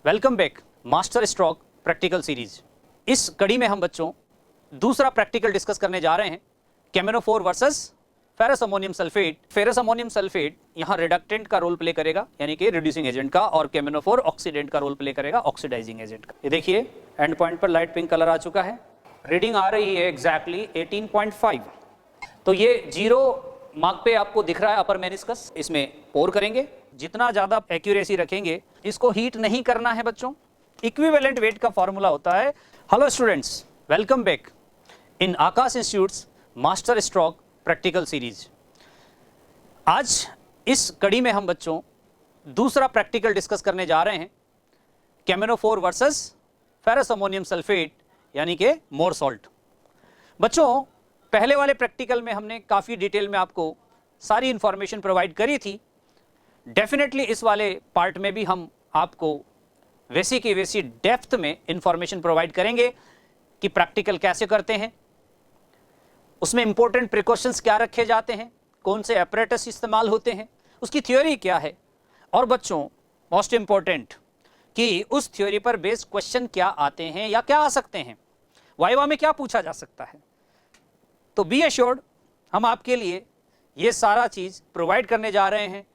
Welcome back master stroke practical series. इस कड़ी में हम बच्चों दूसरा प्रैक्टिकल डिस्कस करने जा रहे हैं, K M N O four versus ferrous ammonium sulphate. Ferrous ammonium sulphate यहाँ रिडक्टेंट का रोल प्ले करेगा यानी कि रिड्यूसिंग एजेंट का, और केमेनोफोर ऑक्सीडेंट का रोल प्ले करेगा ऑक्सीडाइजिंग एजेंट का। ये देखिए एंड पॉइंट पर लाइट पिंक कलर आ चुका है, रीडिंग आ रही है एग्जैक्टली 18.5। तो ये 0 मार्क पे आपको दिख रहा है अपर मेनिस्कस। इसमें पोर करेंगे, जितना ज्यादा एक्यूरेसी रखेंगे, इसको हीट नहीं करना है बच्चों। इक्विवेलेंट वेट का फॉर्मूला होता है। Hello students, welcome back in Akash institutes master stroke practical series. आज इस कड़ी में हम बच्चों दूसरा प्रैक्टिकल डिस्कस करने जा रहे हैं, K M N O four versus ferrous ammonium sulphate यानी कि मोर सॉल्ट। बच्चों पहले वाले प्रैक्टिकल में हमने काफी डिटेल में आपको सारी इंफॉर्मेशन प्रोवाइड करी थी। डेफिनेटली इस वाले पार्ट में भी हम आपको वैसी की वैसी डेप्थ में इंफॉर्मेशन प्रोवाइड करेंगे कि प्रैक्टिकल कैसे करते हैं, उसमें इंपॉर्टेंट प्रिकॉशंस क्या रखे जाते हैं, कौन से अपरेटस इस्तेमाल होते हैं, उसकी थ्योरी क्या है, और बच्चों मोस्ट इंपॉर्टेंट कि उस थ्योरी पर बेस्ड क्वेश्चन क्या आते हैं या क्या आ सकते हैं, वाइवा में क्या पूछा जा सकता है। तो बी एश्योर्ड, हम आपके लिए ये सारा चीज प्रोवाइड करने जा रहे हैं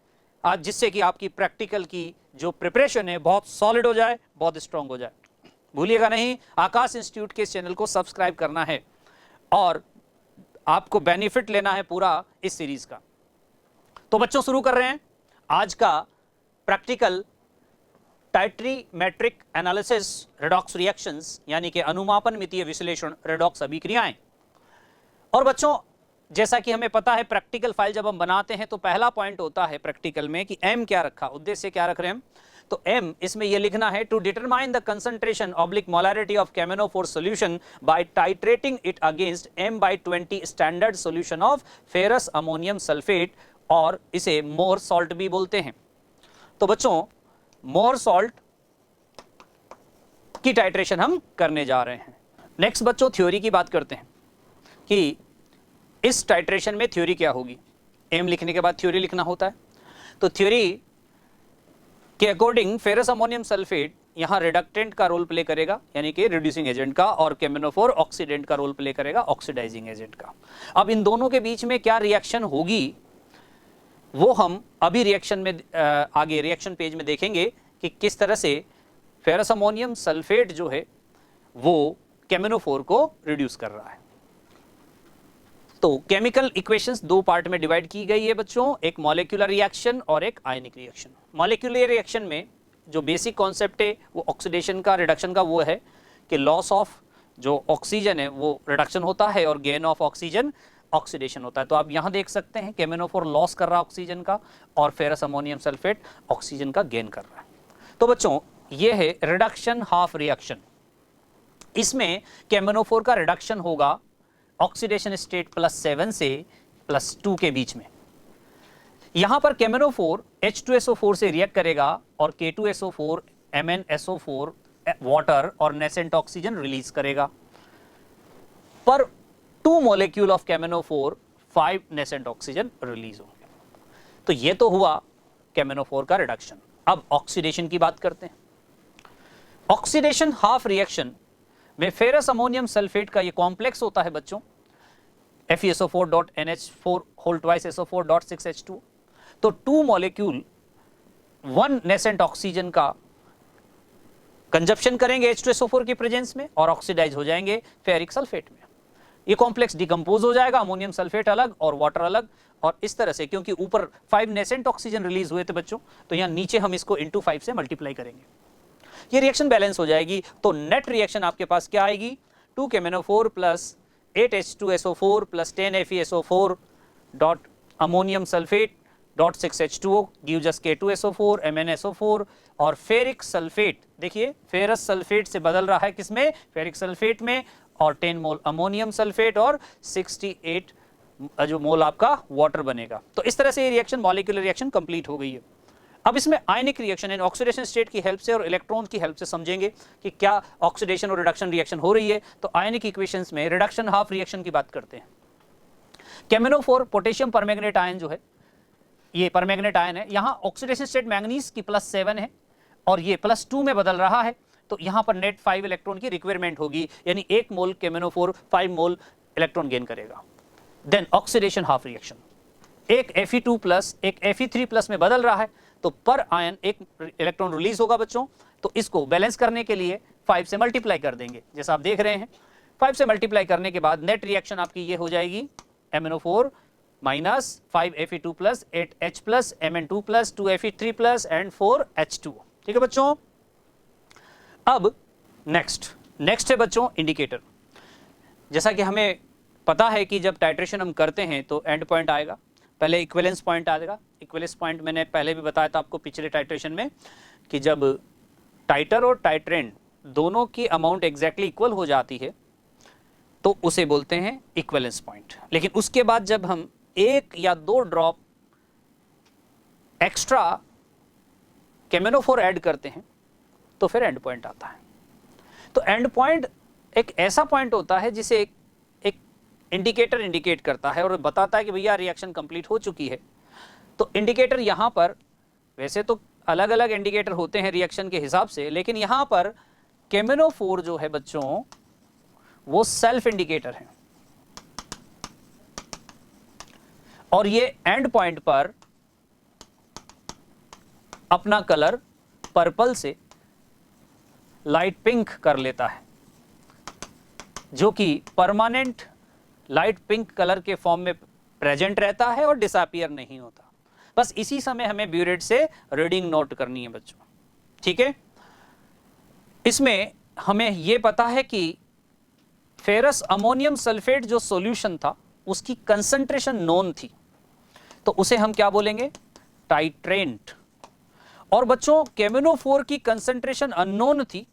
आज, जिससे कि आपकी प्रैक्टिकल की जो प्रिपरेशन है बहुत सॉलिड हो जाए, बहुत स्ट्रांग हो जाए। भूलिएगा नहीं, आकाश इंस्टीट्यूट के चैनल को सब्सक्राइब करना है और आपको बेनिफिट लेना है पूरा इस सीरीज का। तो बच्चों शुरू कर रहे हैं आज का practical, titrimetric analysis redox reactions यानी कि अनुमापन मितीय विश्लेषण रेडॉक्स अभिक्रियाएं। और बच्चों जैसा कि हमें पता है, प्रैक्टिकल फाइल जब हम बनाते हैं तो पहला पॉइंट होता है प्रैक्टिकल में कि एम क्या रखा, उद्देश्य क्या रख रहे हैं हम। तो एम इसमें यह लिखना है, to determine the concentration oblique molarity of K M N O four solution by titrating it against M/20 standard solution of ferrous ammonium sulphate, और इसे मोर सॉल्ट भी बोलते हैं। तो बच्चों मोर सॉल्ट की टाइट्रेशन हम करने जा रहे हैं। नेक्स्ट बच्चों थ्योरी की बात करते हैं कि इस टाइट्रेशन में थ्योरी क्या होगी। एम लिखने के बाद थ्योरी लिखना होता है। तो थ्योरी के अकॉर्डिंग फेरस अमोनियम सल्फेट यहां रिडक्टेंट का रोल प्ले करेगा यानी कि रिड्यूसिंग एजेंट का, और केमेनोफोर ऑक्सीडेंट का रोल प्ले करेगा ऑक्सीडाइजिंग एजेंट का। अब इन दोनों के बीच में क्या रिएक्शन होगी वो हम अभी रिएक्शन में आगे रिएक्शन पेज में देखेंगे कि किस तरह से फेरस अमोनियम सल्फेट जो है वो केमेनोफोर को रिड्यूस कर रहा है। तो केमिकल इक्वेशंस दो पार्ट में डिवाइड की गई है बच्चों, एक मॉलिक्यूलर रिएक्शन और एक आयनिक रिएक्शन। मॉलिक्यूलर रिएक्शन में जो बेसिक कॉन्सेप्ट है वो ऑक्सीडेशन का, रिडक्शन का, वो है कि लॉस ऑफ जो ऑक्सीजन है वो रिडक्शन होता है और गेन ऑफ ऑक्सीजन ऑक्सीडेशन होता है। तो आप यहां देख सकते हैं केमेनोफोर लॉस कर रहा है ऑक्सीजन का और फेरस अमोनियम सल्फेट ऑक्सीजन का गेन कर रहा है। तो बच्चों ये है रिडक्शन हाफ रिएक्शन। इसमें केमेनोफोर का रिडक्शन होगा ऑक्सीडेशन स्टेट +7 से +2 के बीच में। यहां पर केमेनोफोर H2SO4 से रिएक्ट करेगा और K2SO4 MnSO4 वाटर और नेसेंट ऑक्सीजन रिलीज करेगा। पर 2 molecule of K M N O four 5 nascent oxygen release होंगे। तो ये तो हुआ केमेनोफोर का रिडक्शन। अब ऑक्सीडेशन की बात करते हैं। ऑक्सीडेशन हाफ रिएक्शन में फेरस अमोनियम सल्फेट का ये कॉम्प्लेक्स होता है बच्चों, FeSO4.NH4 तो 2 मॉलिक्यूल 1 नेसेंट ऑक्सीजन का कंजप्शन करेंगे H2SO4 की प्रेजेंस में और ऑक्सीडाइज हो जाएंगे फेरिक सल्फेट में। ये कॉम्प्लेक्स डिकम्पोज हो जाएगा, अमोनियम सल्फेट अलग और वाटर अलग, और इस तरह से क्योंकि ऊपर 5 नेसेंट ऑक्सीजन रिलीज हुए थे बच्चों, तो यहां नीचे हम इसको × 5 से मल्टीप्लाई करेंगे, ये रिएक्शन बैलेंस हो जाएगी। तो नेट रिएक्शन आपके पास क्या आएगी, 2 केमेनोफोर + 8 H2SO4 + 10 FeSO4 dot ammonium sulphate dot 6 H2O gives us K2SO4 MnSO4 और फेरिक सल्फेट। देखिए फेरस सल्फेट से बदल रहा है किसमें, फेरिक सल्फेट में, और 10 मोल अमोनियम सल्फेट और 68 जो मोल आपका वाटर बनेगा। तो इस तरह से ये रिएक्शन मॉलिक्यूलर रिएक्शन कंप्लीट हो गई है। अब इसमें आयनिक रिएक्शन इन ऑक्सीडेशन स्टेट की हेल्प से और इलेक्ट्रॉन की हेल्प से समझेंगे कि क्या ऑक्सीडेशन और रिडक्शन रिएक्शन हो रही है। तो आयनिक इक्वेशंस में रिडक्शन हाफ रिएक्शन की बात करते हैं। केमेनोफोर पोटेशियम परमैंगनेट आयन जो है, ये परमैंगनेट आयन है, यहां ऑक्सीडेशन स्टेट मैंगनीज की +7 है और ये +2 में बदल रहा है, तो यहां पर नेट 5 इलेक्ट्रॉन की रिक्वायरमेंट होगी, यानी 1 मोल KMnO4 5 मोल इलेक्ट्रॉन गेन करेगा। देन ऑक्सीडेशन हाफ रिएक्शन, एक Fe2+ एक Fe3+ में बदल रहा है, तो पर आयन एक इलेक्ट्रॉन रिलीज होगा बच्चों। तो इसको बैलेंस करने के लिए 5 से मल्टीप्लाई कर देंगे, जैसा आप देख रहे हैं। 5 से मल्टीप्लाई करने के बाद नेट रिएक्शन आपकी ये हो जाएगी MnO4 minus 5 Fe2+, 8H+, Mn2+, 2 Fe3+ and 4 H2। ठीक है बच्चों। अब नेक्स्ट है बच्चों इंडिकेटर। जैसा कि हमें पता है कि जब टाइट्रेशन हम करते हैं तो एंड पॉइंट आएगा, पहले इक्विवेलेंस पॉइंट आएगा। इक्विवेलेंस पॉइंट मैंने पहले भी बताया था आपको पिछले टाइट्रेशन में कि जब टाइटर और टाइट्रेंट दोनों की अमाउंट एग्जैक्टली इक्वल हो जाती है तो उसे बोलते हैं इक्विवेलेंस पॉइंट। लेकिन उसके बाद जब हम 1 या 2 ड्रॉप एक्स्ट्रा KMnO4 ऐड करते हैं तो फिर एंड पॉइंट आता है। तो एंड पॉइंट एक ऐसा पॉइंट होता है जिसे एक इंडिकेटर इंडिकेट करता है और बताता है कि भैया रिएक्शन कंप्लीट हो चुकी है। तो इंडिकेटर यहां पर, वैसे तो अलग अलग इंडिकेटर होते हैं रिएक्शन के हिसाब से, लेकिन यहां पर KMnO4 जो है बच्चों वो सेल्फ इंडिकेटर है, और ये एंड पॉइंट पर अपना कलर पर्पल से लाइट पिंक कर लेता है, जो कि परमानेंट लाइट पिंक कलर के फॉर्म में प्रेजेंट रहता है और डिसअपीयर नहीं होता। बस इसी समय हमें ब्यूरेट से रीडिंग नोट करनी है बच्चों। ठीक है। इसमें हमें यह पता है कि फेरस अमोनियम सल्फेट जो सॉल्यूशन था उसकी कंसंट्रेशन नोन थी, तो उसे हम क्या बोलेंगे? टाइट्रेंट। और बच्चों KMnO4 की कंसंट्रेशन अननोन थी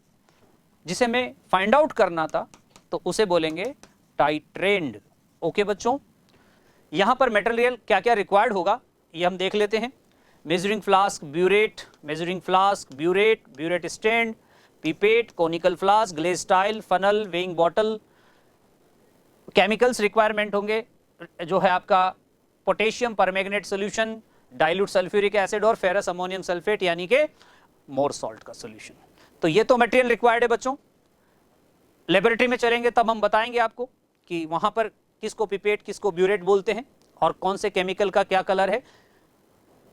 जिसे हमें फाइंड आउट करना था, तो उसे बोलेंगे टाइट्रेंड। ओके बच्चों, यहां पर मटेरियल क्या क्या रिक्वायर्ड होगा ये हम देख लेते हैं। Measuring flask burette, measuring flask burette, burette stand, pipette, conical flask, glaze style, funnel, weighing bottle. Chemicals requirement होंगे जो है आपका potassium permanganate solution, dilute sulphuric acid और फेरस अमोनियम सल्फेट यानी कि मोर सॉल्ट का सॉल्यूशन। तो ये तो मटेरियल रिक्वायर्ड है बच्चों। लेबोरेटरी में चलेंगे तब हम बताएंगे आपको कि वहां पर किसको पिपेट किसको ब्यूरेट बोलते हैं और कौन से केमिकल का क्या कलर है।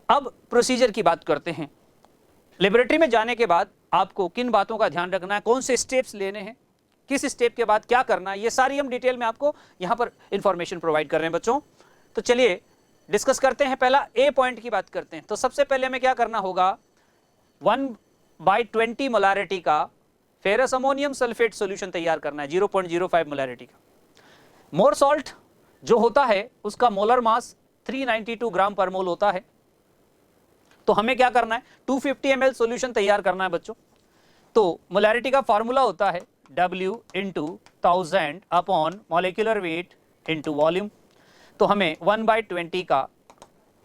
अब प्रोसीजर की बात करते हैं। लेबोरेटरी में जाने के बाद आपको किन बातों का ध्यान रखना है, कौन से स्टेप्स लेने हैं, किस स्टेप के बाद क्या करना है, ये सारी हम डिटेल में आपको यहां पर इंफॉर्मेशन प्रोवाइड कर रहे हैं बच्चों। तो चलिए डिस्कस करते हैं। पहला ए पॉइंट की बात करते हैं। तो सबसे पहले हमें क्या करना होगा, 1/20 मोलारिटी का फेरस अमोनियम सल्फेट सॉल्यूशन तैयार करना है, 0.05 मोलारिटी का। मोर सॉल्ट जो होता है उसका मोलर मास 392 ग्राम पर मोल होता है। तो हमें क्या करना है, 250 ml सॉल्यूशन तैयार करना है बच्चों। तो मोलारिटी का फार्मूला होता है W × 1000 upon molecular weight into volume. तो हमें 1/20 का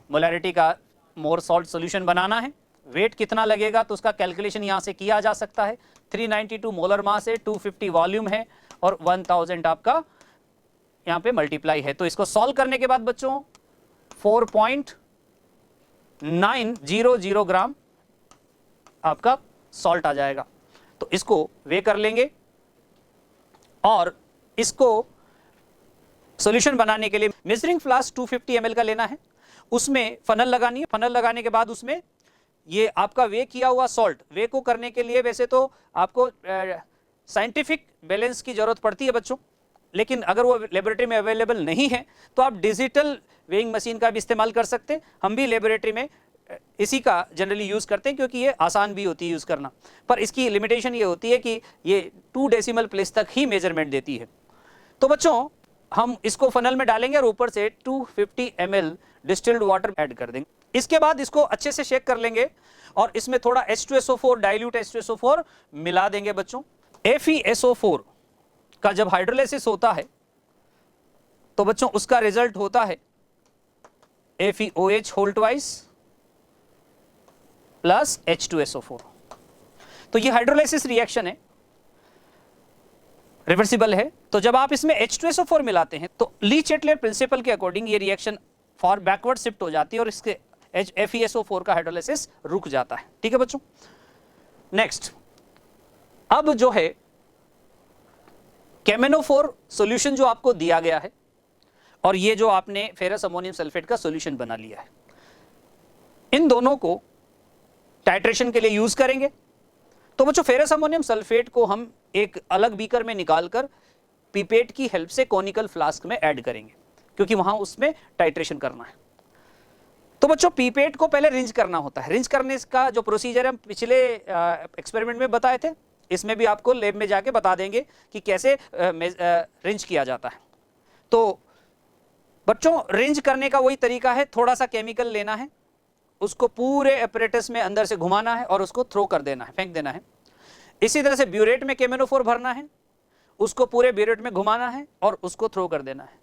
मोलारिटी का मोर सॉल्ट सॉल्यूशन बनाना है। वेट कितना लगेगा तो उसका कैलकुलेशन यहां से किया जा सकता है। 392 मोलर मास है, 250 वॉल्यूम है और 1000 आपका यहां पे मल्टीप्लाई है। तो इसको सॉल्व करने के बाद बच्चों 4.900 ग्राम आपका सॉल्ट आ जाएगा। तो इसको वे कर लेंगे और इसको सॉल्यूशन बनाने के लिए मेजरिंग फ्लास्क 250 ml का लेना है, उसमें फनल लगानी है। फनल लगाने के बाद उसमें ये आपका वे किया हुआ सॉल्ट, वे को करने के लिए वैसे तो आपको साइंटिफिक बैलेंस की जरूरत पड़ती है बच्चों, लेकिन अगर वो लेबोरेटरी में अवेलेबल नहीं है तो आप डिजिटल वेइंग मशीन का भी इस्तेमाल कर सकते हैं। हम भी लेबोरेटरी में इसी का जनरली यूज़ करते हैं क्योंकि ये आसान भी होती है यूज़ करना, पर इसकी लिमिटेशन ये होती है कि ये 2 डेसिमल प्लेस तक ही मेजरमेंट देती है। तो बच्चों हम इसको फनल में डालेंगे और ऊपर से 250 ml डिस्टिल्ड वाटर ऐड कर देंगे। इसके बाद इसको अच्छे से शेक कर लेंगे और इसमें थोड़ा H2SO4 डाइल्यूट H2SO4 मिला देंगे बच्चों। FeSO4 का जब हाइड्रोलाइसिस होता है तो बच्चों उसका रिजल्ट होता है FeOH whole twice plus H2SO4। तो ये हाइड्रोलाइसिस रिएक्शन है, रिवर्सिबल है। तो जब आप इसमें H2SO4 मिलाते हैं तो ली चैटलर प्रिंसिपल के अकॉर्डिंग ये रिएक्शन फॉर बैकवर्ड शिफ्ट हो जाती है और इसके FeSO4 का हाइड्रोलाइसिस रुक जाता है। ठीक है बच्चों। नेक्स्ट, अब जो है केमेनोफोर सॉल्यूशन जो आपको दिया गया है और ये जो आपने फेरस अमोनियम सल्फेट का सॉल्यूशन बना लिया है, इन दोनों को टाइट्रेशन के लिए यूज करेंगे। तो बच्चों फेरस अमोनियम सल्फेट को हम एक अलग बीकर में निकालकर पिपेट की हेल्प से कॉनिकल फ्लास्क में ऐड करेंगे, क्योंकि वहां उसमें टाइट्रेशन करना है। तो बच्चों पिपेट को पहले रिंज करना होता है। रिंज करने का जो प्रोसीजर हम पिछले एक्सपेरिमेंट में बताए थे, इसमें भी आपको लैब में जाके बता देंगे कि कैसे रिंज किया जाता है। तो बच्चों रिंज करने का वही तरीका है, थोड़ा सा केमिकल लेना है, उसको पूरे एपरेटस में अंदर से घुमाना है और उसको थ्रो कर देना है, फेंक देना है। इसी तरह से ब्यूरेट में केमेनोफोर भरना है, उसको पूरे ब्यूरेट में घुमाना है और उसको थ्रो कर देना है।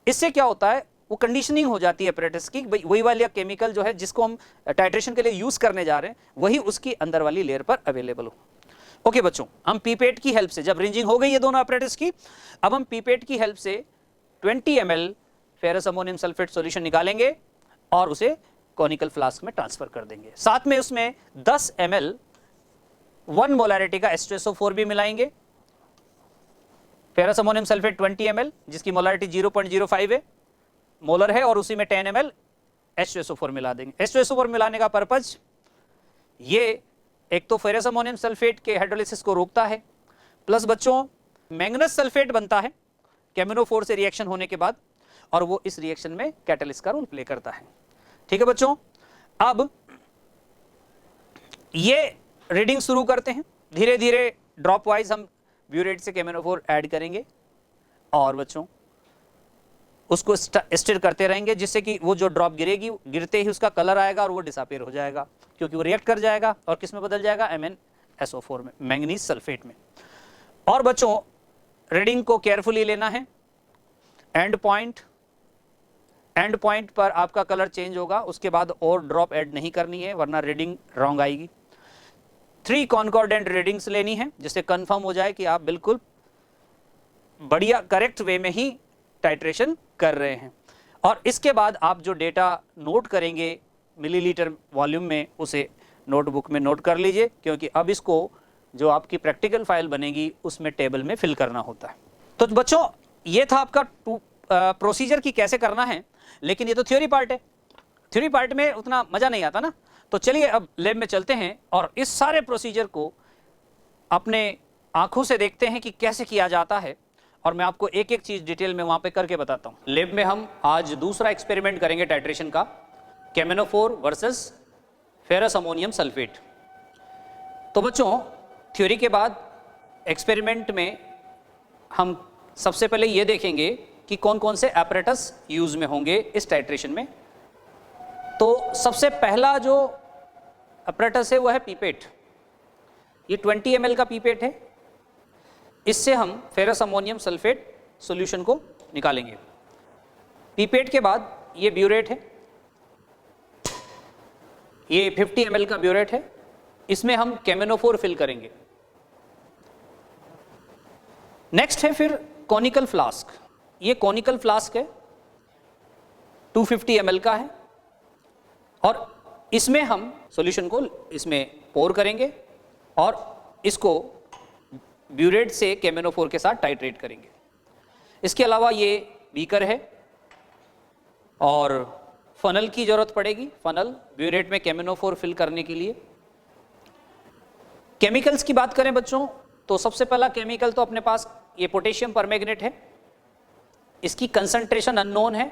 इससे क्या होता है, वो कंडीशनिंग हो जाती है एपरेटस की, वही वाली केमिकल जो है जिसको हम टाइट्रेशन के लिए यूज करने जा रहे हैं वही उसकी अंदर वाली लेयर पर अवेलेबल हो। ओके बच्चों, हम पीपेट की हेल्प से, जब रिंजिंग हो गई है दोनों एपरेटस की, अब हम पीपेट की हेल्प से 20 ml ferrous ammonium sulphate solution निकालेंगे और उसे कॉनिकल फ्लास्क में ट्रांसफर कर देंगे। साथ में उसमें 10 ml 1 मोलैरिटी का H2SO4 भी मिलाएंगे। फेरस अमोनियम सल्फेट 20 ml जिसकी मोलैरिटी 0.05 है मोलर है, और उसी में 10 ml H2SO4 मिला देंगे। H2SO4 मिलाने का पर्पज, ये एक तो फेरस अमोनियम सल्फेट के हाइड्रोलिसिस को रोकता है, प्लस बच्चों मैंगनस सल्फेट बनता है केमेनोफोर से रिएक्शन होने के बाद, और वो इस रिएक्शन में कैटलिस्ट का रोल प्ले करता है। ठीक है बच्चों, अब ये रीडिंग शुरू करते हैं। धीरे धीरे ड्रॉप वाइज हम ब्यूरेट से केमेनोफोर ऐड करेंगे और बच्चों उसको स्टिर करते रहेंगे, जिससे कि वो जो ड्रॉप गिरेगी, गिरते ही उसका कलर आएगा और वो डिसअपीयर हो जाएगा, क्योंकि वो रिएक्ट कर जाएगा और किस में बदल जाएगा, MnSO4 में, मैंगनीज सल्फेट में। और बच्चों रीडिंग को केयरफुली लेना है। एंड पॉइंट पर आपका कलर चेंज होगा, उसके बाद और ड्रॉप ऐड नहीं करनी है, वरना रीडिंग रॉन्ग आएगी। 3 कॉन्कॉर्डेंट रीडिंग्स लेनी है, जिससे कंफर्म हो जाए कि आप बिल्कुल बढ़िया करेक्ट वे में ही टाइट्रेशन कर रहे हैं। और इसके बाद आप जो डेटा नोट करेंगे मिलीलीटर वॉल्यूम में, उसे नोटबुक में नोट कर लीजिए, क्योंकि अब इसको जो आपकी प्रैक्टिकल फाइल बनेगी उसमें टेबल में फिल करना होता है। तो बच्चों ये था आपका प्रोसीजर की कैसे करना है, लेकिन ये तो थ्योरी पार्ट है, थ्योरी पार्ट में उतना मजा नहीं आता ना। तो चलिए अब लैब में चलते हैं और इस सारे प्रोसीजर को अपने आंखों से देखते हैं कि कैसे किया जाता है, और मैं आपको एक एक चीज डिटेल में वहां पे करके बताता हूं। लैब में हम आज दूसरा एक्सपेरिमेंट करेंगे टाइट्रेशन का, केमेनोफोर वर्सेस फेरस अमोनियम सल्फेट। तो बच्चों थ्योरी के बाद एक्सपेरिमेंट में हम सबसे पहले ये देखेंगे कि कौन कौन से एपरेटस यूज में होंगे इस टाइट्रेशन में। तो सबसे पहला जो एपरेटस है वो है पीपेट। ये 20 ml का पीपेट है, इससे हम फेरस अमोनियम सल्फेट सॉल्यूशन को निकालेंगे। पीपेट के बाद ये ब्यूरेट है, ये 50 ml का ब्यूरेट है, इसमें हम केमेनोफोर फिल करेंगे। नेक्स्ट है फिर कॉनिकल फ्लास्क। ये कॉनिकल फ्लास्क है, 250 ml का है, और इसमें हम सॉल्यूशन को इसमें पोर करेंगे और इसको ब्यूरेट से केमेनोफोर के साथ टाइट्रेट करेंगे। इसके अलावा ये बीकर है और फनल की जरूरत पड़ेगी, फनल ब्यूरेट में केमेनोफोर फिल करने के लिए। केमिकल्स की बात करें बच्चों, तो सबसे पहला केमिकल तो अपने पास ये पोटेशियम परमैंगनेट है, इसकी कंसंट्रेशन अननोन है।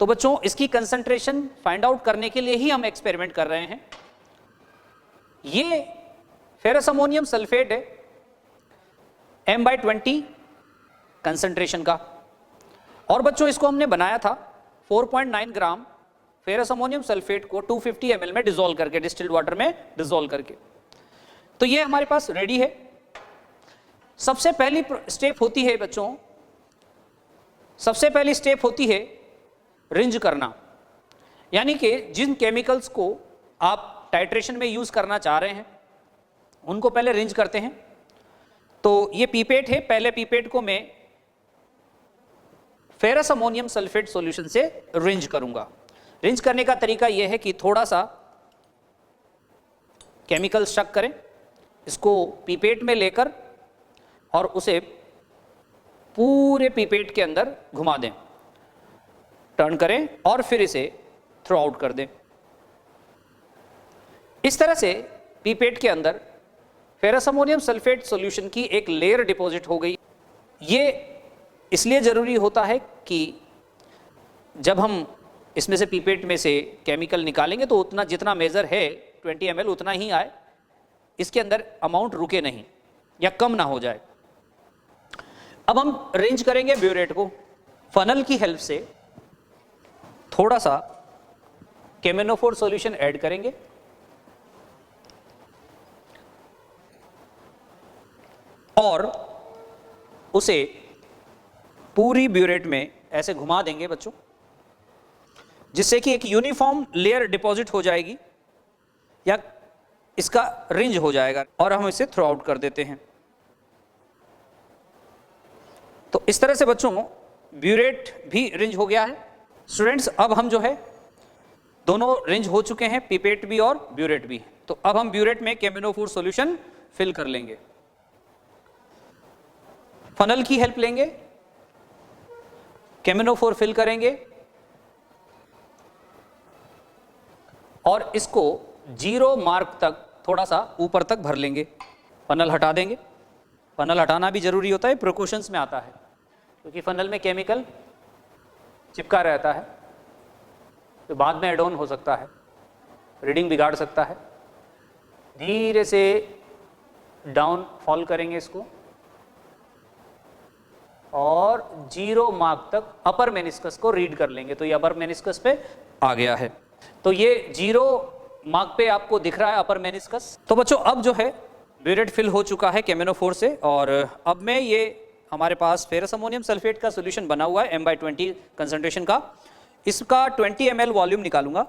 तो बच्चों इसकी कंसंट्रेशन फाइंड आउट करने के लिए ही हम एक्सपेरिमेंट कर रहे हैं। ये फेरस अमोनियम सल्फेट है M/20 कंसंट्रेशन का, और बच्चों इसको हमने बनाया था 4.9 ग्राम फेरस अमोनियम सल्फेट को 250 ml में डिसॉल्व करके, डिस्टिल्ड वाटर में डिसॉल्व करके। तो ये हमारे पास रेडी है। सबसे पहली स्टेप होती है बच्चों, सबसे पहली स्टेप होती है रिंज करना, यानी कि जिन केमिकल्स को आप टाइट्रेशन में यूज करना चाह रहे हैं उनको पहले रिंज करते हैं। तो ये पीपेट है, पहले पीपेट को मैं फेरस अमोनियम सल्फेट सॉल्यूशन से रिंज करूंगा। रिंज करने का तरीका यह है कि थोड़ा सा केमिकल स्टक करें इसको पीपेट में लेकर और उसे पूरे पीपेट के अंदर घुमा दें, टर्न करें और फिर इसे थ्रो आउट कर दें। इस तरह से पीपेट के अंदर फेरस अमोनियम सल्फेट सॉल्यूशन की एक लेयर डिपॉजिट हो गई। ये इसलिए ज़रूरी होता है कि जब हम इसमें से पीपेट में से केमिकल निकालेंगे तो उतना जितना मेज़र है 20 ml उतना ही आए, इसके अंदर अमाउंट रुके नहीं या कम ना हो जाए। अब हम रेंज करेंगे ब्यूरेट को। फनल की हेल्प से थोड़ा सा केमिनोफोर सॉल्यूशन ऐड करेंगे और उसे पूरी ब्यूरेट में ऐसे घुमा देंगे बच्चों, जिससे कि एक यूनिफॉर्म लेयर डिपॉजिट हो जाएगी या इसका रिंज हो जाएगा और हम इसे थ्रो आउट कर देते हैं। तो इस तरह से बच्चों ब्यूरेट भी रिंज हो गया है। स्टूडेंट्स, अब हम जो है दोनों रिंज हो चुके हैं, पिपेट भी और ब्यूरेट भी। तो अब हम ब्यूरेट में केमिनोफोर सॉल्यूशन फिल कर लेंगे। फनल की हेल्प लेंगे, केमिनोफोर फिल करेंगे और इसको 0 मार्क तक थोड़ा सा ऊपर तक भर लेंगे। फनल हटा देंगे। फनल हटाना भी जरूरी होता है, प्रिकॉशंस में आता है, क्योंकि फनल में केमिकल चिपका रहता है तो बाद में एड ऑन हो सकता है, रीडिंग बिगाड़ सकता है। धीरे से डाउन फॉल करेंगे इसको और 0 मार्क तक अपर मेनिस्कस को रीड कर लेंगे। तो ये अपर मेनिस्कस पे आ गया है। तो ये 0 मार्क पे आपको दिख रहा है अपर मेनिस्कस। तो बच्चों अब जो है ब्यूरेट फिल हो चुका है केमिनोफोर से और अब मैं ये हमारे पास फेरस अमोनियम सल्फेट का सॉल्यूशन बना हुआ है M/20 कंसंट्रेशन का। इसका 20 ml वॉल्यूम निकालूंगा,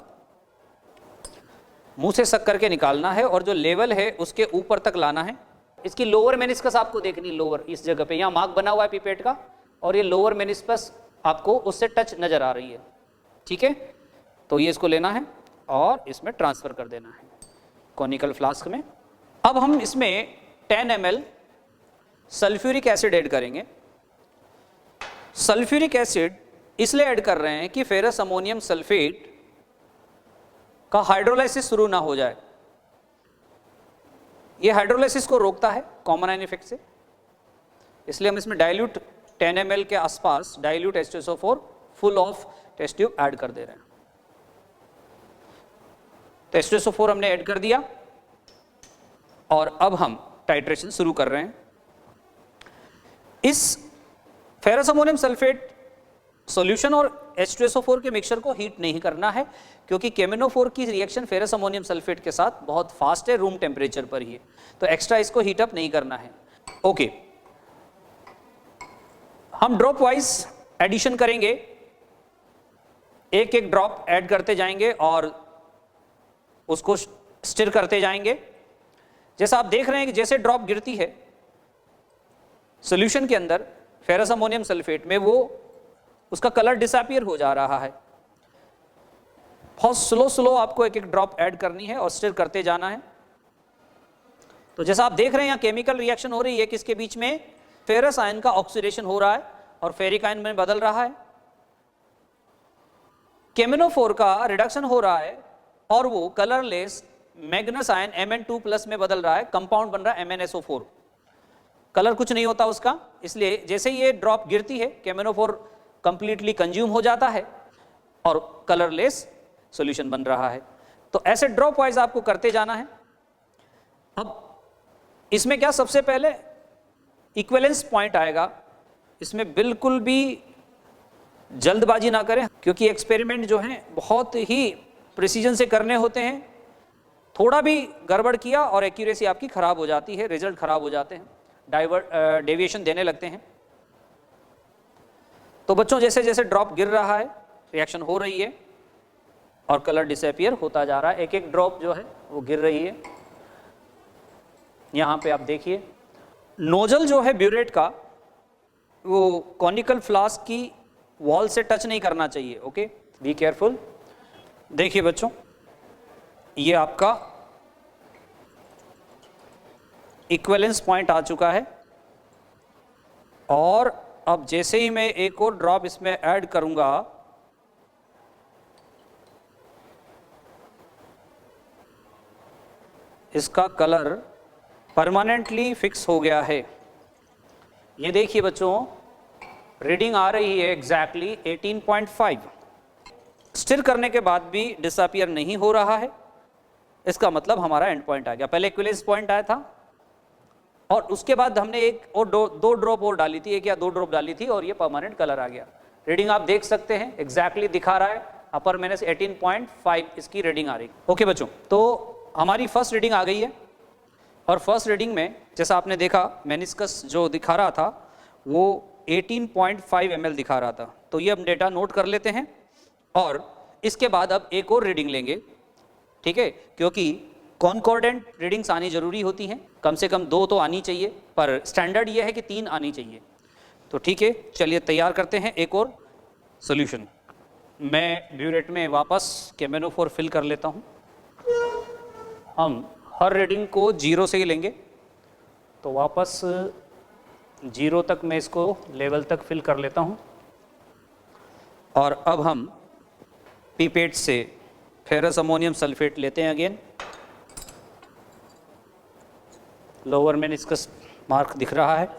मुंह से सक करके निकालना है और जो लेवल है उसके ऊपर तक लाना है। इसकी लोअर मेनिस्कस आपको देखनी, लोअर इस जगह पे यहाँ मार्क बना हुआ है पिपेट का और ये लोअर मेनिस्कस आपको उससे टच नजर आ रही है। ठीक है, तो ये इसको लेना है और इसमें ट्रांसफर कर देना है कॉनिकल फ्लास्क में। अब हम इसमें 10 ml सल्फ्यूरिक एसिड ऐड करेंगे। सल्फ्यूरिक एसिड इसलिए ऐड कर रहे हैं कि फेरस अमोनियम सल्फेट का हाइड्रोलाइसिस शुरू ना हो जाए। ये हाइड्रोलाइसिस को रोकता है कॉमन आयन इफेक्ट से, इसलिए हम इसमें डाइल्यूट 10 ml के आसपास डाइल्यूट H2SO4 full of test tube add कर दे रहे हैं। तो H2SO4 हमने ऐड कर दिया और अब हम टाइट्रेशन शुरू कर रहे हैं। इस फेरस अमोनियम सल्फेट सॉल्यूशन और H2SO4 के मिक्सचर को हीट नहीं करना है, क्योंकि केमिनोफोर की रिएक्शन फेरस अमोनियम सल्फेट के साथ बहुत फास्ट है, रूम टेम्परेचर पर ही है, तो एक्स्ट्रा इसको हीट अप नहीं करना है। ओके, हम ड्रॉप वाइज एडिशन करेंगे, एक एक ड्रॉप ऐड करते जाएंगे और उसको स्टिर करते जाएंगे। जैसा आप देख रहे हैं कि जैसे ड्रॉप गिरती है सॉल्यूशन के अंदर फेरस अमोनियम सल्फेट में, वो उसका कलर डिसअपीयर हो जा रहा है। बहुत स्लो आपको एक एक ड्रॉप ऐड करनी है और स्टिर करते जाना है। तो जैसा आप देख रहे हैं यहाँ केमिकल रिएक्शन हो रही है, किसके बीच में? फेरस आयन का ऑक्सीडेशन हो रहा है और फेरिक आयन में बदल रहा है। केमिनोफोर का रिडक्शन हो रहा है और वो कलरलेस मैग्नस आयन Mn2+ में बदल रहा है, कंपाउंड बन रहा है MnSO4। कलर कुछ नहीं होता उसका, इसलिए जैसे ये ड्रॉप गिरती है केमिनोफोर कंप्लीटली कंज्यूम हो जाता है और कलरलेस सॉल्यूशन बन रहा है। तो ऐसे ड्रॉप वाइज आपको करते जाना है। अब इसमें क्या, सबसे पहले इक्विवेलेंस पॉइंट आएगा। इसमें बिल्कुल भी जल्दबाजी ना करें, क्योंकि एक्सपेरिमेंट जो है बहुत ही प्रिसीजन से करने होते हैं। थोड़ा भी गड़बड़ किया और एक्यूरेसी आपकी खराब हो जाती है, रिजल्ट खराब हो जाते हैं, डेविएशन देने लगते हैं। तो बच्चों जैसे जैसे ड्रॉप गिर रहा है, रिएक्शन हो रही है और कलर डिसअपीयर होता जा रहा है। एक एक ड्रॉप जो है वो गिर रही है। यहाँ पे आप देखिए, नोजल जो है ब्यूरेट का वो कॉनिकल फ्लास्क की वॉल से टच नहीं करना चाहिए। Okay, be careful. देखिए बच्चों, ये आपका इक्विवेलेंस पॉइंट आ चुका है और अब जैसे ही मैं एक और ड्रॉप इसमें ऐड करूंगा इसका कलर परमानेंटली फिक्स हो गया है। ये देखिए बच्चों, रीडिंग आ रही है एग्जैक्टली 18.5। स्टिर करने के बाद भी डिसअपीयर नहीं हो रहा है, इसका मतलब हमारा एंड पॉइंट आ गया। पहले इक्विवेलेंस पॉइंट आया था और उसके बाद हमने एक और दो ड्रॉप और डाली थी, एक या दो ड्रॉप डाली थी और ये परमानेंट कलर आ गया। रीडिंग आप देख सकते हैं एग्जैक्टली दिखा रहा है, अपर माइनस 18.5 इसकी रीडिंग आ रही। ओके बच्चों, तो हमारी फर्स्ट रीडिंग आ गई है और फर्स्ट रीडिंग में जैसा आपने देखा मेनिस्कस जो दिखा रहा था वो 18.5 ml दिखा रहा था। तो ये हम डेटा नोट कर लेते हैं और इसके बाद अब एक और रीडिंग लेंगे, ठीक है, क्योंकि कॉन्कॉर्डेंट रीडिंग्स आनी जरूरी होती हैं, कम से कम 2 तो आनी चाहिए, पर स्टैंडर्ड ये है कि 3 आनी चाहिए। तो ठीक है, चलिए तैयार करते हैं एक और सोल्यूशन। मैं ब्यूरेट में वापस KMnO4 फिल कर लेता हूँ। हम हर रीडिंग को 0 से ही लेंगे, तो वापस 0 तक मैं इसको लेवल तक फिल कर लेता हूँ और अब हम पीपेट से फेरस अमोनियम सल्फेट लेते हैं अगेन। लोअर मेनिस्कस मार्क दिख रहा है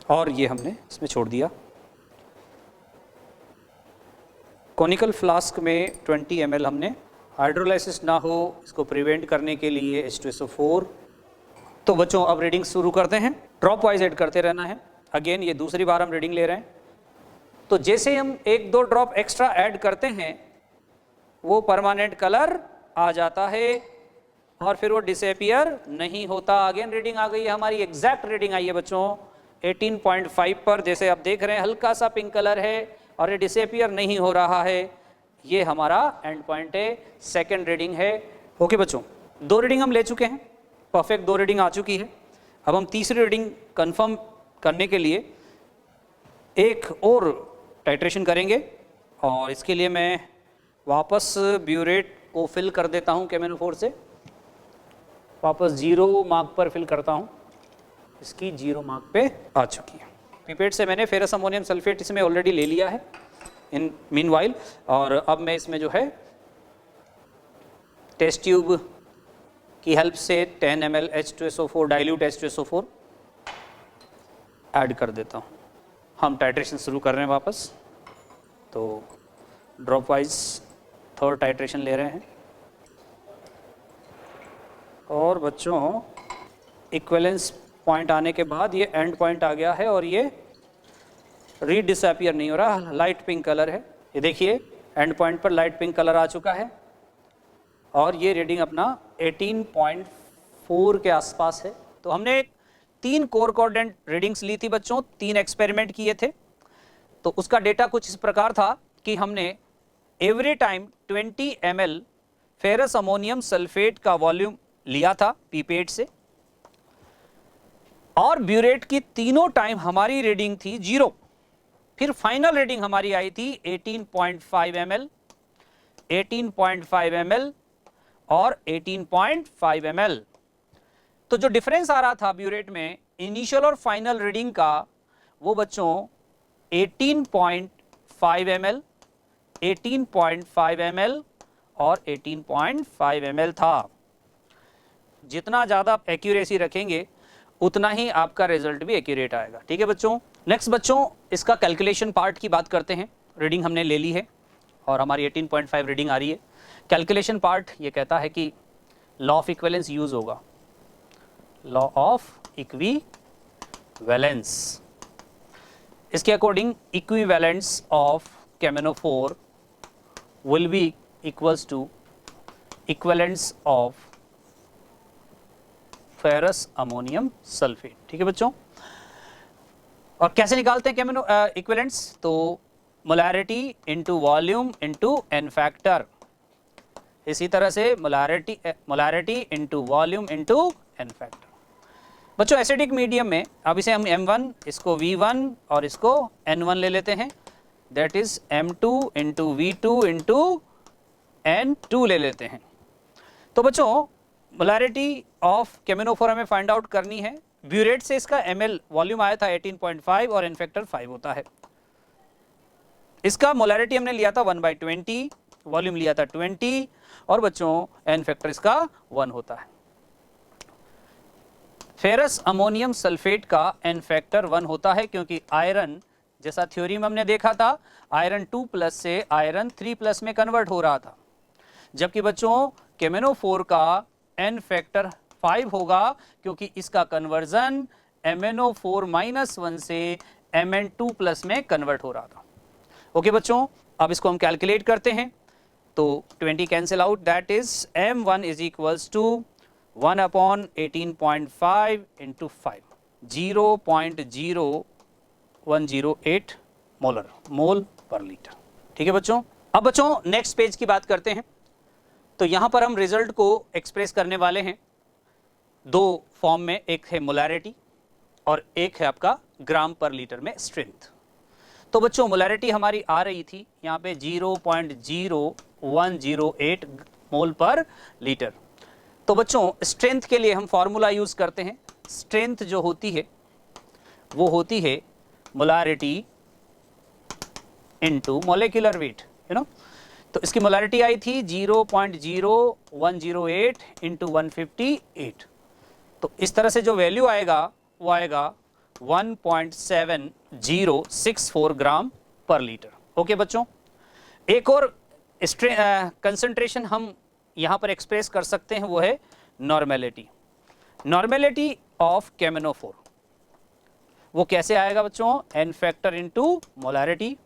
और ये हमने इसमें छोड़ दिया। कॉनिकल फ्लास्क में 20 ml हमने, हाइड्रोलाइसिस ना हो इसको प्रिवेंट करने के लिए H2SO4। तो बच्चों अब रीडिंग शुरू करते हैं, ड्रॉप वाइज ऐड करते रहना है। अगेन ये दूसरी बार हम रीडिंग ले रहे हैं, तो जैसे हम 1-2 ड्रॉप एक्स्ट्रा ऐड करते हैं वो परमानेंट कलर आ जाता है और फिर वो डिसअपीयर नहीं होता। अगेन रीडिंग आ गई है हमारी, एग्जैक्ट रीडिंग आई है बच्चों 18.5 पर। जैसे आप देख रहे हैं हल्का सा पिंक कलर है और ये डिसअपीयर नहीं हो रहा है, ये हमारा एंड पॉइंट है, सेकेंड रीडिंग है। ओके बच्चों, 2 रीडिंग हम ले चुके हैं, परफेक्ट 2 रीडिंग आ चुकी है। अब हम तीसरी रीडिंग कंफर्म करने के लिए एक और टाइट्रेशन करेंगे और इसके लिए मैं वापस ब्यूरेट को फिल कर देता हूँ KMnO4 से। वापस 0 मार्क पर फिल करता हूँ, इसकी 0 मार्क पे आ चुकी है। पिपेट से मैंने फेरस अमोनियम सल्फेट इसमें ऑलरेडी ले लिया है इन मीनवाइल, और अब मैं इसमें जो है टेस्ट ट्यूब की हेल्प से 10 ml H2SO4 dilute H2SO4 add कर देता हूँ। हम टाइट्रेशन शुरू कर रहे हैं वापस, तो ड्रॉप वाइज थर्ड टाइट्रेशन ले रहे हैं। और बच्चों इक्विवेलेंस पॉइंट आने के बाद ये एंड पॉइंट आ गया है और ये डिसअपीयर नहीं हो रहा, लाइट पिंक कलर है। ये देखिए एंड पॉइंट पर लाइट पिंक कलर आ चुका है और ये रीडिंग अपना 18.4 के आसपास है। तो हमने 3 कोरकॉर्डेंट रीडिंग्स ली थी बच्चों, 3 एक्सपेरिमेंट किए थे। तो उसका डेटा कुछ इस प्रकार था कि हमने every time 20 ml ferrous ammonium sulphate का वॉल्यूम लिया था पीपेट से और ब्यूरेट की तीनों टाइम हमारी रीडिंग थी 0। फिर फाइनल रीडिंग हमारी आई थी 18.5 ml, 18.5 ml और 18.5 ml। तो जो डिफरेंस आ रहा था ब्यूरेट में इनिशियल और फाइनल रीडिंग का, वो बच्चों 18.5 ml, 18.5 ml और 18.5 ml था। जितना ज़्यादा एक्यूरेसी रखेंगे उतना ही आपका रिजल्ट भी एक्यूरेट आएगा। ठीक है बच्चों। नेक्स्ट बच्चों इसका कैलकुलेशन पार्ट की बात करते हैं। रीडिंग हमने ले ली है और हमारी 18.5 रीडिंग आ रही है। कैलकुलेशन पार्ट ये कहता है कि लॉ ऑफ इक्विवेलेंस यूज होगा, लॉ ऑफ इक्विवेलेंस। इसके according equivalence of KMnO4 will be equals to equivalence of ferrous ammonium sulfate। ठीक है बच्चों। और कैसे निकालते हैं KMnO इक्विवेलेंस? तो molarity into volume into n factor. इसी तरह से molarity into volume into n factor. बच्चों एसिडिक मीडियम में अब इसे हम M1, इसको V1 और इसको N1 ले लेते हैं, that is M2 into V2 into N2 ले लेते हैं। तो बच्चों मोलैरिटी ऑफ KMnO4 हमें फाइंड आउट करनी है ब्यूरेट से इसका ml वॉल्यूम आया था 18.5 और एन फैक्टर 5 होता है। इसका मोलैरिटी हमने लिया था 1/20, वॉल्यूम लिया था 20 और बच्चों एन फैक्टर इसका 1 होता है। फेरस अमोनियम सल्फेट का एन फैक्टर 1 होता है क्योंकि आयरन, जैसा थ्योरी में हमने देखा था, आयरन 2+ से आयरन 3+ में कन्वर्ट हो रहा था, जबकि बच्चों KMnO4 का एन फैक्टर 5 होगा क्योंकि इसका कन्वर्जन MnO4-1 से Mn2+ में कन्वर्ट हो रहा था। ओके बच्चों, अब इसको हम कैलकुलेट करते हैं तो 20 cancel out, that is M1 is equals to 1/18.5 into 5, 0.0108 mole per litre. ठीक है बच्चों। अब बच्चों नेक्स्ट पेज की बात करते हैं। तो यहां पर हम रिजल्ट को एक्सप्रेस करने वाले हैं दो फॉर्म में, एक है मोलैरिटी और एक है आपका ग्राम पर लीटर में स्ट्रेंथ। तो बच्चों मोलैरिटी हमारी आ रही थी यहाँ पे 0.0108 मोल पर लीटर। तो बच्चों स्ट्रेंथ के लिए हम फॉर्मूला यूज करते हैं। स्ट्रेंथ जो होती है वो होती है मोलैरिटी इनटू मॉलिक्यूलर वेट, तो इसकी मोलैरिटी आई थी 0.0108 इंटू 158। तो इस तरह से जो वैल्यू आएगा वो आएगा 1.7064 ग्राम पर लीटर। ओके बच्चों, एक और कंसंट्रेशन हम यहां पर एक्सप्रेस कर सकते हैं, वो है नॉर्मेलिटी ऑफ KMnO4। वो कैसे आएगा बच्चों? N factor into molarity.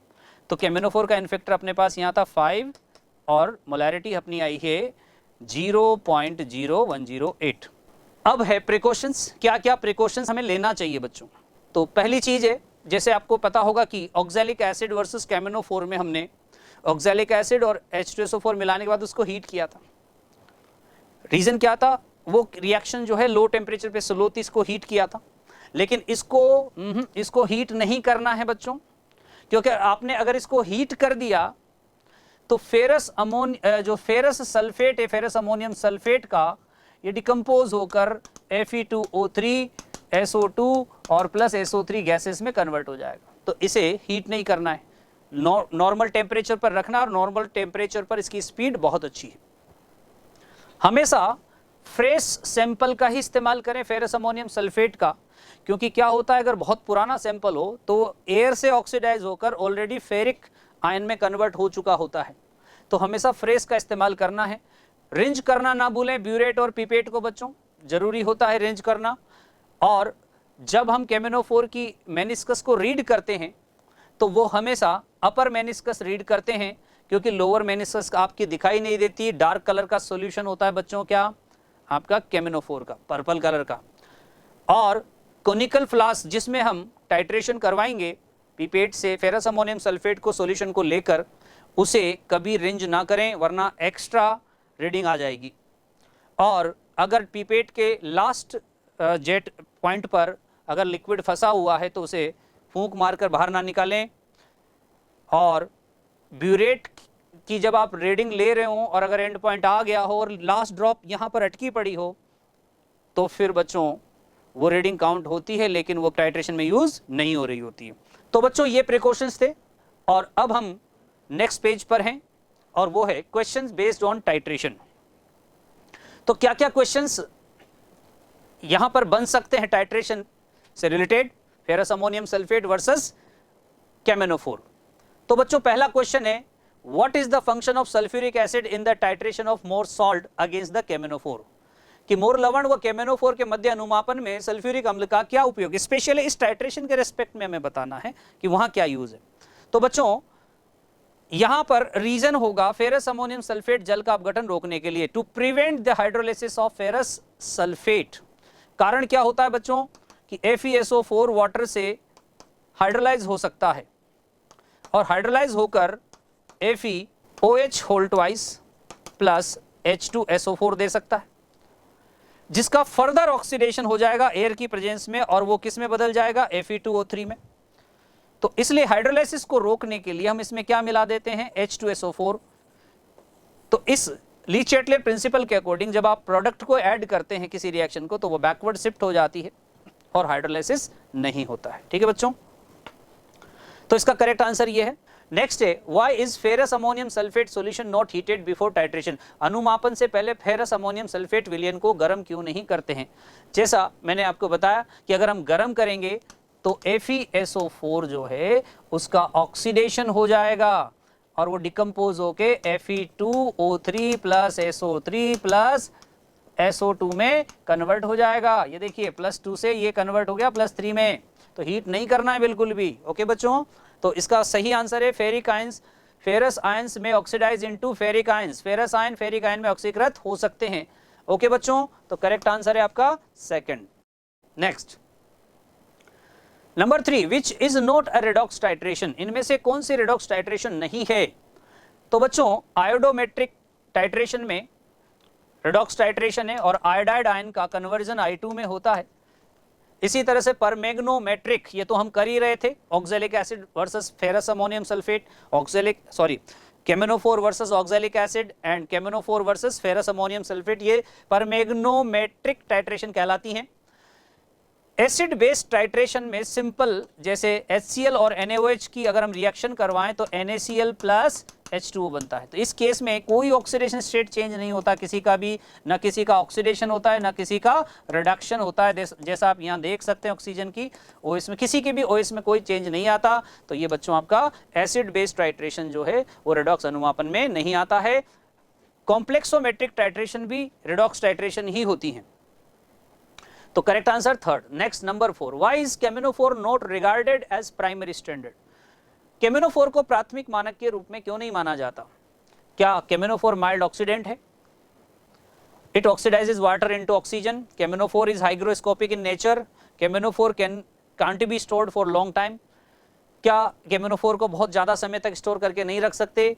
तो KMnO4 का एन फैक्टर अपने पास यहां था 5 और मोलैरिटी अपनी आई है 0.0108। अब है प्रिकॉशंस, क्या क्या प्रिकॉशंस हमें लेना चाहिए बच्चों। तो पहली चीज है, जैसे आपको पता होगा कि ऑक्सैलिक एसिड वर्सेस KMnO4 में हमने ऑक्सैलिक एसिड और H2SO4 मिलाने के बाद उसको हीट किया था। रीजन क्या था? वो रिएक्शन जो है लो टेम्परेचर पे स्लो थी, इसको हीट किया था। लेकिन इसको हीट नहीं करना है बच्चों, क्योंकि आपने अगर इसको हीट कर दिया तो फेरस सल्फेट है, फेरस अमोनियम सल्फेट का, ये डिकम्पोज होकर Fe2O3 SO2 और प्लस SO3 गैसेस में कन्वर्ट हो जाएगा। तो इसे हीट नहीं करना है, नॉर्मल टेम्परेचर पर रखना, और नॉर्मल टेम्परेचर पर इसकी स्पीड बहुत अच्छी है। हमेशा फ्रेश सैंपल का ही इस्तेमाल करें फेरस अमोनियम सल्फेट का, क्योंकि क्या होता है अगर बहुत पुराना सैंपल हो तो एयर से ऑक्सीडाइज होकर ऑलरेडी फेरिक आयन में कन्वर्ट हो चुका होता है। तो हमेशा फ्रेश का इस्तेमाल करना है। रेंज करना ना भूलें, ब्यूरेट और पिपेट को बच्चों जरूरी होता है रेंज करना। और जब हम KMnO4 की मेनिस्कस को रीड करते हैं तो वो हमेशा अपर मेनिस्कस रीड करते हैं, क्योंकि लोअर मेनिस्कस आपकी दिखाई नहीं देती। डार्क कलर का सॉल्यूशन होता है बच्चों क्या? आपका KMnO4 का, पर्पल कलर का। और कोनिकल फ्लास्क जिसमें हम टाइट्रेशन करवाएंगे पिपेट से फेरस अमोनियम सल्फेट को सॉल्यूशन को लेकर, उसे कभी रेंज ना करें वरना एक्स्ट्रा रीडिंग आ जाएगी। और अगर पिपेट के लास्ट जेट पॉइंट पर अगर लिक्विड फंसा हुआ है तो उसे फूंक मारकर बाहर ना निकालें। और ब्यूरेट की जब आप रीडिंग ले रहे हो और अगर एंड पॉइंट आ गया हो और लास्ट ड्रॉप यहाँ पर अटकी पड़ी हो तो फिर बच्चों वो रीडिंग काउंट होती है, लेकिन वो टाइट्रेशन में यूज नहीं हो रही होती है। तो बच्चों ये प्रिकॉशंस थे। और अब हम नेक्स्ट पेज पर हैं और वो है क्वेश्चंस बेस्ड ऑन टाइट्रेशन। तो क्या क्या क्वेश्चंस यहां पर बन सकते हैं टाइट्रेशन से related, ferrous ammonium sulphate versus KMnO4। तो बच्चों पहला क्वेश्चन है, what is the function of sulphuric acid in the titration of more salt against the KMnO4। कि मोर लवण व KMnO4 के मध्य अनुमापन में सल्फ्यूरिक अम्ल का क्या उपयोग, स्पेशली इस टाइट्रेशन के रेस्पेक्ट में हमें बताना है कि वहां क्या यूज है। तो बच्चों यहां पर रीजन होगा फेरस अमोनियम सल्फेट जल का अपघटन रोकने के लिए, to prevent the hydrolysis of ferrous sulphate. कारण क्या होता है बच्चों कि FeSO4 वाटर से हाइड्रोलाइज हो सकता है और हाइड्रोलाइज होकर FeOH whole twice plus H2SO4 दे सकता है, जिसका फर्दर ऑक्सीडेशन हो जाएगा एयर की प्रेजेंस में, और वो किस में बदल जाएगा? Fe2O3 में। तो इसलिए हाइड्रोलाइसिस को रोकने के लिए हम इसमें क्या मिला देते हैं? H2SO4। तो इस ली चैटलेट प्रिंसिपल के अकॉर्डिंग जब आप प्रोडक्ट को ऐड करते हैं किसी रिएक्शन को तो वो बैकवर्ड शिफ्ट हो जाती है और हाइड्रोलाइसिस नहीं होता है। ठीक है बच्चों, तो इसका करेक्ट आंसर ये है। नेक्स्ट है, why is ferrous ammonium sulphate solution not heated before titration? अनुमापन से पहले फेरस अमोनियम सल्फेट विलयन को गर्म क्यों नहीं करते हैं? जैसा मैंने आपको बताया कि अगर हम गर्म करेंगे तो FeSO4 जो है उसका ऑक्सीडेशन हो जाएगा और वो डिकम्पोज होके Fe2O3 plus SO3 plus SO2 में कन्वर्ट हो जाएगा। ये देखिए +2 से ये कन्वर्ट हो गया +3 में, तो हीट नहीं करना है बिल्कुल भी। ओके बच्चों, तो इसका सही आंसर है फेरिक आयंस, फेरस आयंस में oxidise into ferric ions, ferrous ion ferric ion में ऑक्सीकृत हो सकते हैं। ओके बच्चों, तो करेक्ट आंसर है आपका second. Next number 3, which is not a redox titration? इनमें से कौन सी रेडॉक्स टाइट्रेशन नहीं है? तो बच्चों आयोडोमेट्रिक टाइट्रेशन में रेडॉक्स टाइट्रेशन है और आयोडाइड आयन का कन्वर्जन I2 में होता है। इसी तरह से परमैग्नोमेट्रिक, ये तो हम कर ही रहे थे, oxalic acid versus ferrous ammonium sulphate, K M N O four versus oxalic acid and K M N O four versus ferrous ammonium sulphate, ये परमैग्नोमेट्रिक टाइट्रेशन कहलाती हैं। एसिड बेस्ड टाइट्रेशन में सिंपल जैसे HCl और NaOH की अगर हम रिएक्शन करवाएं तो NaCl प्लस H2O बनता है। तो इस केस में कोई ऑक्सीडेशन स्टेट चेंज नहीं होता किसी का भी, ना किसी का ऑक्सीडेशन होता है ना किसी का रिडक्शन होता है। जैसा आप यहाँ देख सकते हैं ऑक्सीजन की OH में, किसी के भी OH में कोई चेंज नहीं आता। तो ये बच्चों आपका एसिड बेस्ड टाइट्रेशन जो है वो रेडॉक्स अनुमापन में नहीं आता है। कॉम्प्लेक्सोमेट्रिक टाइट्रेशन भी रेडॉक्स टाइट्रेशन ही होती है। तो correct answer third. Next number 4, why is K M N O four not regarded as primary standard? K M N O four को प्राथमिक मानक के रूप में क्यों नहीं माना जाता? क्या केमेनोफोर माइल्ड ऑक्सीडेंट है? It oxidises water into oxygen. K M N O four is hygroscopic in nature. K M N O four can't be stored for long time. क्या केमेनोफोर को बहुत ज्यादा समय तक स्टोर करके नहीं रख सकते?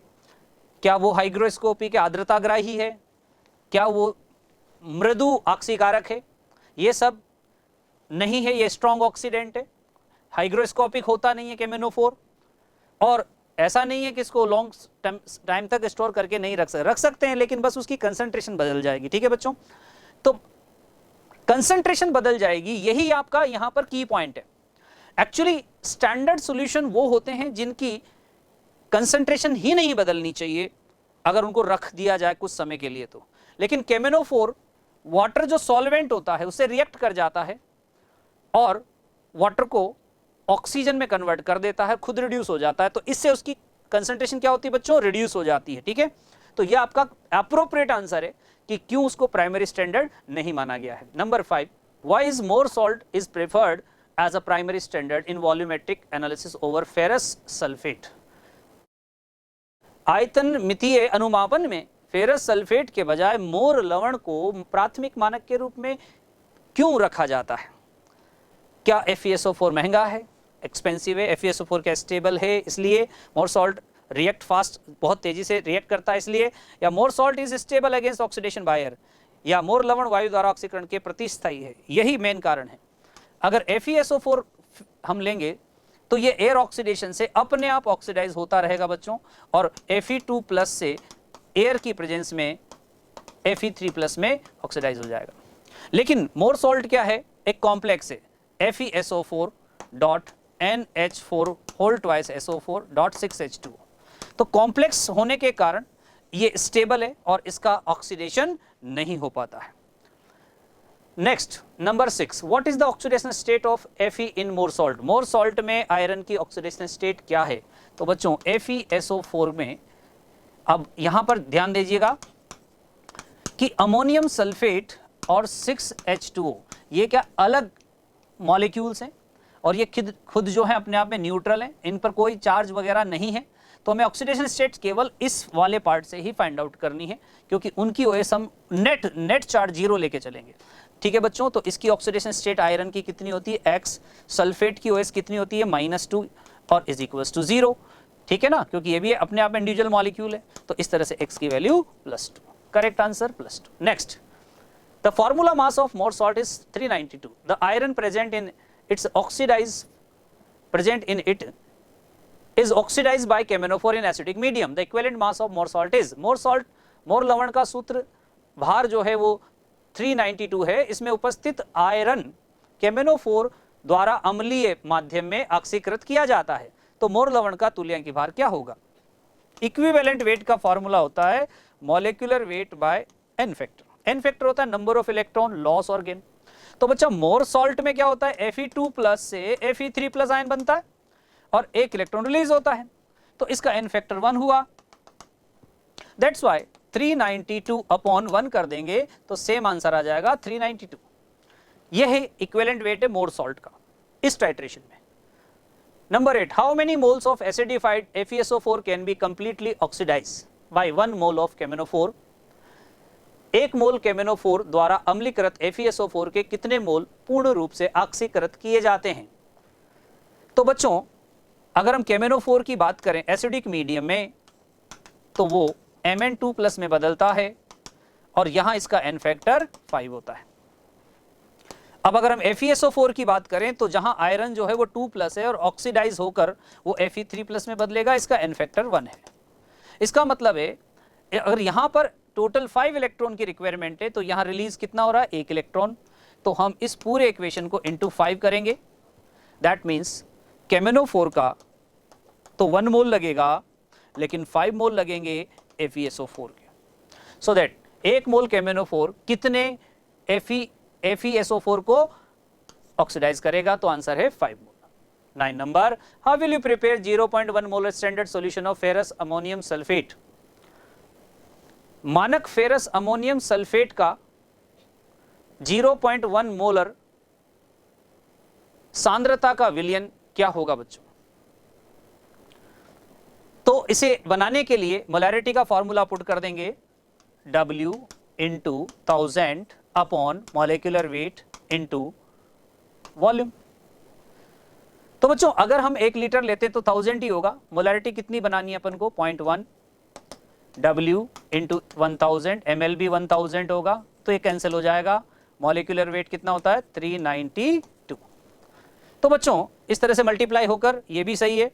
क्या वो हाइग्रोस्कोपिक आर्द्रताग्राही है? क्या वो मृदु ऑक्सीकारक है? ये सब नहीं है, ये स्ट्रॉन्ग ऑक्सीडेंट है, हाइग्रोस्कोपिक होता नहीं है केमेनोफोर, और ऐसा नहीं है कि इसको लॉन्ग टाइम तक स्टोर करके नहीं रख सकते हैं, लेकिन बस उसकी कंसंट्रेशन बदल जाएगी। ठीक है बच्चों, तो कंसंट्रेशन बदल जाएगी, यही आपका यहां पर की पॉइंट है। एक्चुअली स्टैंडर्ड सॉल्यूशन वो होते हैं जिनकी कंसंट्रेशन ही नहीं बदलनी चाहिए अगर उनको रख दिया जाए कुछ समय के लिए तो। लेकिन केमेनोफोर वाटर जो सॉल्वेंट होता है उससे रिएक्ट कर जाता है और वाटर को ऑक्सीजन में कन्वर्ट कर देता है, खुद रिड्यूस हो जाता है, तो इससे उसकी कंसंट्रेशन क्या होती है बच्चों? रिड्यूस हो जाती है। ठीक है, तो यह आपका एप्रोप्रिएट आंसर है कि क्यों उसको प्राइमरी स्टैंडर्ड नहीं माना गया है। Number 5, why is Mohr salt is preferred as a primary standard in volumetric analysis over ferrous sulphate? आयतन मितीय अनुमापन में फेरस सल्फेट के बजाय मोर लवण को प्राथमिक मानक के रूप में क्यों रखा जाता है? क्या FeSO4 महंगा है, एक्सपेंसिव है? FeSO4 क्या स्टेबल है इसलिए? मोर सॉल्ट रिएक्ट फास्ट, बहुत तेजी से रिएक्ट करता है इसलिए? या Mohr salt is stable against oxidation by air? या मोर लवण वायु द्वारा ऑक्सीकरण के प्रतिस्थायी है? यही मेन कारण है। अगर FeSO4 हम लेंगे तो ये एयर ऑक्सीडेशन से अपने आप ऑक्सीडाइज होता रहेगा बच्चों, और Fe2+ से एयर की प्रेजेंस में Fe3+ में ऑक्सीडाइज हो जाएगा। लेकिन मोर सॉल्ट क्या है? एक कॉम्प्लेक्स है, FeSO4.NH4 होल ट्वाइस SO4.6H2। तो कॉम्प्लेक्स होने के कारण ये स्टेबल है और इसका ऑक्सीडेशन नहीं हो पाता है। Next number 6, what is the oxidation state of Fe in more salt? More salt में आयरन की ऑक्सीडेशन स्टेट क्या है? तो बच्चों FeSO4 में, अब यहां पर ध्यान दीजिएगा कि अमोनियम सल्फेट और 6H2O ये क्या अलग मॉलिक्यूल्स हैं और ये खुद जो है अपने आप में न्यूट्रल है, इन पर कोई चार्ज वगैरह नहीं है। तो हमें ऑक्सीडेशन स्टेट केवल इस वाले पार्ट से ही फाइंड आउट करनी है, क्योंकि उनकी OS हम नेट चार्ज 0 लेके चलेंगे। ठीक है बच्चों, तो इसकी ऑक्सीडेशन स्टेट आयरन की कितनी होती है? X। सल्फेट की OS कितनी होती है? -2 और = 0। ठीक है ना, क्योंकि ये भी अपने आप में इंडिविजुअल मॉलिक्यूल है, तो इस तरह से X की value +2। Correct answer +2। Next, the formula mass of more salt is 392। The iron present in its is oxidized by camenophore in acidic medium. The equivalent mass of more salt is, मोर लवण का सूत्र भार जो है वो 392 है। इसमें उपस्थित आयरन केमेनोफोर द्वारा अम्लीय माध्यम में ऑक्सीकृत किया जाता है, तो मोर लवण का तुल्यांकी भार क्या होगा? इक्विवेलेंट वेट का फॉर्मूला होता है molecular weight by n factor. N factor होता है नंबर ऑफ इलेक्ट्रॉन लॉस और गेन। तो बच्चा मोर सॉल्ट में क्या होता है, Fe2+ से Fe3+ आयन बनता है और एक इलेक्ट्रॉन रिलीज होता है, तो इसका एन फैक्टर 1 हुआ। दैट्स व्हाई 392/1 कर देंगे तो सेम आंसर आ जाएगा 392। यह है इक्विवेलेंट वेट है मोर सॉल्ट का इस टाइट्रेशन में। Number 8, how many moles of acidified FeSO4 can be completely oxidise by 1 mole of K M N O four? 1 mole K M N O four द्वारा अम्लीकृत FeSO4 के कितने मोल पूर्ण रूप से ऑक्सीकृत किए जाते हैं? तो बच्चों अगर हम केमेनोफोर की बात करें एसिडिक मीडियम में तो वो Mn2+ में बदलता है और यहां इसका एन फैक्टर 5 होता है। अब अगर हम FeSO4 की बात करें तो जहां आयरन जो है वो 2+ है और ऑक्सीडाइज होकर वो Fe3+ में बदलेगा, इसका एन फैक्टर 1 है। इसका मतलब है अगर यहां पर टोटल 5 इलेक्ट्रॉन की रिक्वायरमेंट है तो यहां रिलीज कितना हो रहा है, 1 इलेक्ट्रॉन। तो हम इस पूरे इक्वेशन को इंटू 5 करेंगे। दैट मीन्स केमेनोफोर का तो 1 मोल लगेगा लेकिन 5 मोल लगेंगे FeSO4 के। सो दैट 1 मोल केमेनोफोर कितने FeSO4 को ऑक्सीडाइज करेगा? तो आंसर है 5 मोल। 9 number, how will you prepare 0.1 molar standard solution of ferrous ammonium sulphate? मानक फेरस अमोनियम सल्फेट का 0.1 मोलर सांद्रता का विलयन क्या होगा बच्चों? तो इसे बनाने के लिए मोलैरिटी का फॉर्मूला पुट कर देंगे W into 1000 upon molecular weight into volume. तो बच्चों अगर हम 1 लीटर लेते तो 1000 ही होगा। मोलैरिटी कितनी बनानी है अपन को? 0.1 W इंटू 1000, ml भी 1000 होगा तो ये कैंसिल हो जाएगा। मॉलिक्यूलर वेट कितना होता है? 392। तो बच्चों इस तरह से मल्टीप्लाई होकर ये भी सही है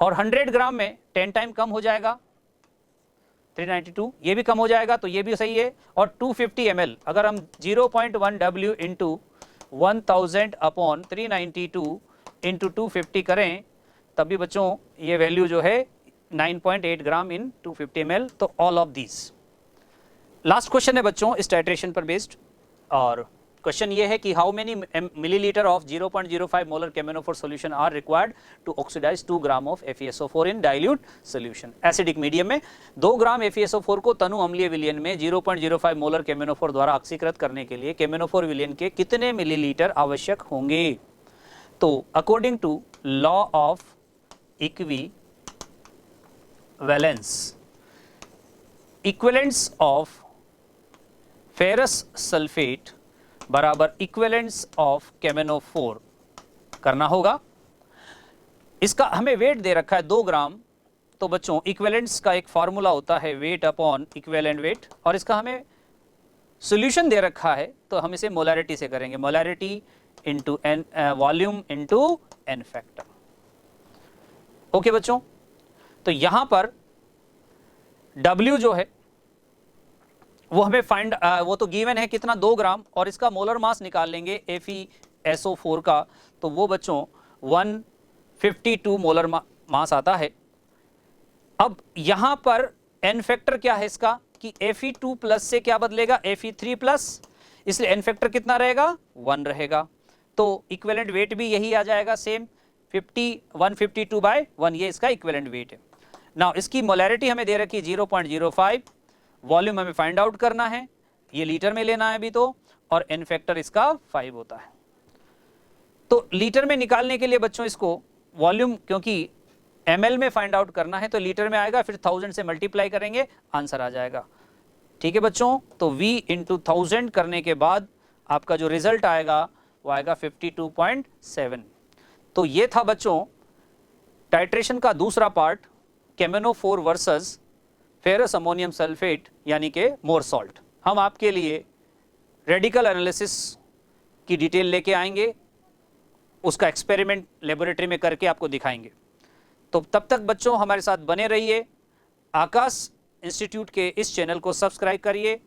और 100 ग्राम में 10 टाइम कम हो जाएगा 392, ये भी कम हो जाएगा तो ये भी सही है। और 250 ml अगर हम 0.1 W इंटू 1000 अपॉन 392 इंटू 250 करें तब भी बच्चों ये वैल्यू जो है 9.8 ग्राम इन 250 ml। तो all of these. Last question है बच्चों इस टाइट्रेशन पर बेस्ड और क्वेश्चन ये है कि how many millilitre of 0.05 molar K M N O four solution are required to oxidise 2 gram of FeSO4 in dilute solution. Acidic medium में 2 ग्राम FeSO4 को तनु अम्लीय विलयन में 0.05 मोलर केमेनोफोर द्वारा ऑक्सीकृत करने के लिए केमेनोफोर विलयन के कितने मिलीलीटर आवश्यक होंगे? तो according to law of equivalence, equivalence of ferrous sulphate बराबर इक्विवेलेंस ऑफ केमेनोफोर करना होगा। इसका हमें वेट दे रखा है 2 ग्राम, तो बच्चों इक्विवेलेंस का एक फॉर्मूला होता है वेट अपॉन इक्विवेलेंट वेट और इसका हमें सॉल्यूशन दे रखा है तो हम इसे मोलैरिटी से करेंगे। Molarity into n volume into n factor. Okay बच्चों, तो यहां पर W जो है वो हमें फाइंड वो तो गिवन है कितना 2 ग्राम और इसका मोलर मास निकाल लेंगे FeSO4 का तो वो बच्चों 152 मोलर मास आता है। अब यहां पर एन फैक्टर क्या है इसका कि Fe2+ से क्या बदलेगा Fe3+, इसलिए एन फैक्टर कितना रहेगा? 1 रहेगा। तो इक्विवेलेंट वेट भी यही आ जाएगा सेम 152/1, ये इसका इक्विवेलेंट वेट है। नाउ इसकी मोलैरिटी हमें दे रखी 0.05, वॉल्यूम हमें फाइंड आउट करना है, ये लीटर में लेना है अभी तो, और एन फैक्टर इसका 5 होता है। तो लीटर में निकालने के लिए बच्चों इसको वॉल्यूम क्योंकि ml में फाइंड आउट करना है तो लीटर में आएगा, फिर 1000 से मल्टीप्लाई करेंगे आंसर आ जाएगा। ठीक है बच्चों, तो V इंटू 1000 करने के बाद आपका जो रिजल्ट आएगा वो आएगा 52.7। तो ये था बच्चों टाइट्रेशन का दूसरा part, K M N O four versus ferrous ammonium sulphate यानी के मोर सॉल्ट। हम आपके लिए रेडिकल एनालिसिस की डिटेल लेके आएंगे, उसका एक्सपेरिमेंट लेबोरेटरी में करके आपको दिखाएंगे। तो तब तक बच्चों हमारे साथ बने रहिए, आकाश इंस्टीट्यूट के इस चैनल को सब्सक्राइब करिए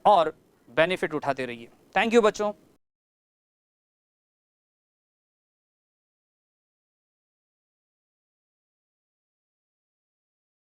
और बेनिफिट उठाते रहिए। थैंक यू बच्चों।